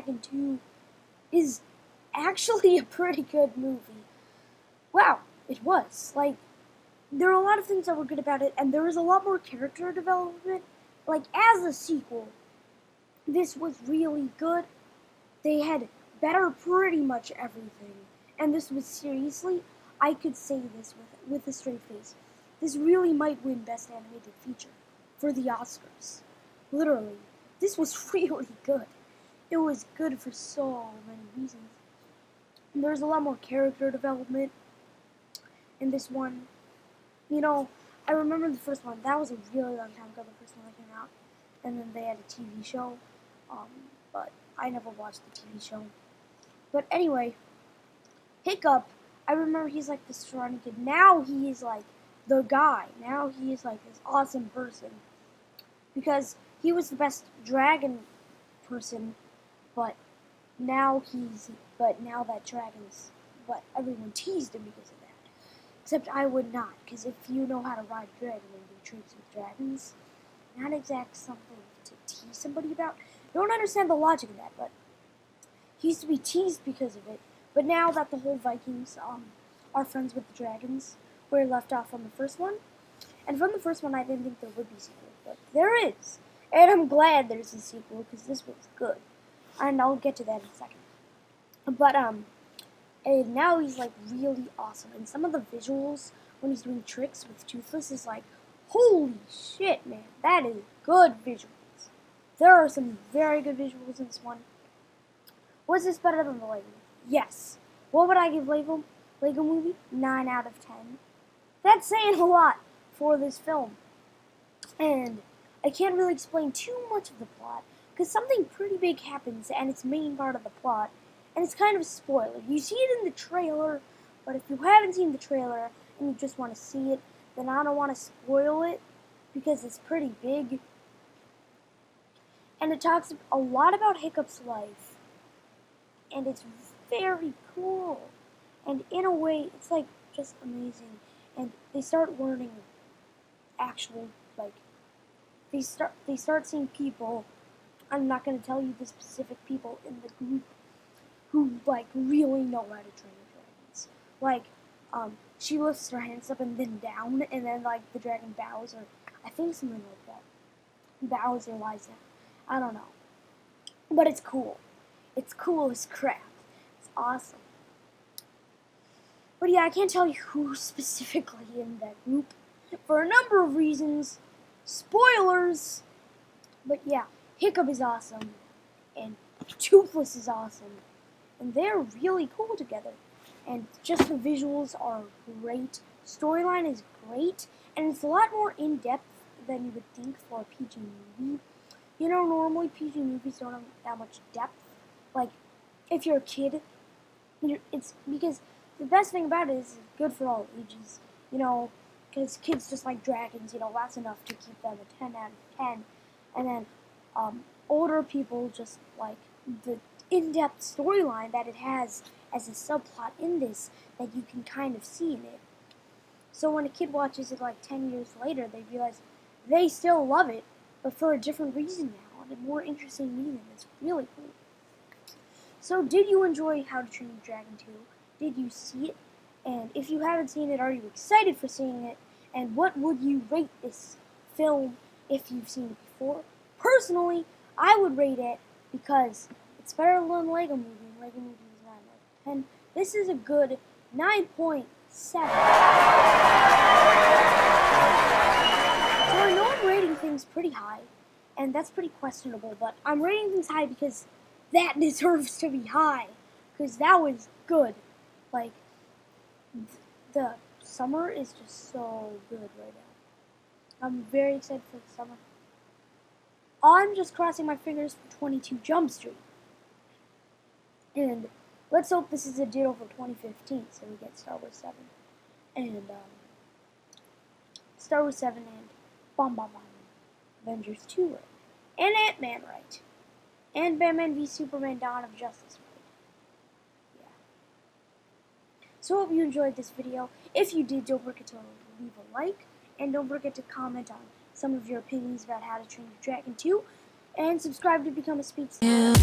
Dragon 2 is actually a pretty good movie. Wow, it was. Like, there are a lot of things that were good about it, and there was a lot more character development. Like, as a sequel, this was really good. They had better pretty much everything. And this was seriously, I could say this with a straight face. This really might win Best Animated Feature for the Oscars. Literally, this was really good. It was good for so many reasons. And there's a lot more character development in this one. You know, I remember the first one. That was a really long time ago, the first one that came out. And then they had a TV show. But I never watched the TV show. But anyway, Hiccup, I remember he's like this surrounding kid. Now he is like the guy. Now he is like this awesome person. Because he was the best dragon person, but now that dragon's, everyone teased him because of that. Except I would not, because if you know how to ride a dragon and do tricks with dragons, not exactly something to tease somebody about. I don't understand the logic of that, but he used to be teased because of it. But now that the whole Vikings are friends with the dragons, where he left off from the first one, and from the first one I didn't think there would be a sequel, but there is. And I'm glad there's a sequel, because this was good. And I'll get to that in a second. But, and now he's, like, really awesome. And some of the visuals, when he's doing tricks with Toothless, is like, holy shit, man, that is good visuals. There are some very good visuals in this one. Was this better than the Lego Movie? Yes. What would I give Lego Movie? 9 out of 10. That's saying a lot for this film. And I can't really explain too much of the plot, because something pretty big happens, and it's main part of the plot, and it's kind of a spoiler. You see it in the trailer, but if you haven't seen the trailer, and you just want to see it, then I don't want to spoil it, because it's pretty big. And it talks a lot about Hiccup's life, and it's very cool. And in a way, it's like just amazing. And they start learning actual, like, they start seeing people. I'm not going to tell you the specific people in the group who, like, really know how to train dragons. Like, she lifts her hands up and then down, and then, like, the dragon bows, or I think something like that. Bows or lies down. I don't know. But it's cool. It's cool as crap. It's awesome. But yeah, I can't tell you who specifically in that group for a number of reasons. Spoilers! But yeah, Hiccup is awesome, and Toothless is awesome, and they're really cool together. And just the visuals are great, storyline is great, and it's a lot more in-depth than you would think for a PG movie. You know, normally PG movies don't have that much depth. Like, if you're a kid, it's because the best thing about it is it's good for all ages. You know, because kids just like dragons, you know, that's enough to keep them a 10 out of 10. And then older people just like the in-depth storyline that it has as a subplot in this that you can kind of see in it. So when a kid watches it like 10 years later, they realize they still love it, but for a different reason now, and a more interesting reason. It's really cool. So did you enjoy How to Train Your Dragon 2? Did you see it? And if you haven't seen it, are you excited for seeing it? And what would you rate this film if you've seen it before? Personally, I would rate it because it's better than Lego Movie, and Lego Movie is 9 out of 10. This is a good 9.7. So I know I'm rating things pretty high, and that's pretty questionable, but I'm rating things high because that deserves to be high, because that was good. Like, the summer is just so good right now. I'm very excited for the summer. I'm just crossing my fingers for 22 Jump Street. And let's hope this is a ditto for 2015, so we get Star Wars 7. And, Star Wars 7 and Avengers 2 right. And Ant-Man right. And Batman v Superman Dawn of Justice right. Yeah. So I hope you enjoyed this video. If you did, don't forget to leave a like. And don't forget to comment on some of your opinions about How to Train Your Dragon 2. and subscribe to become a speedster. Yeah.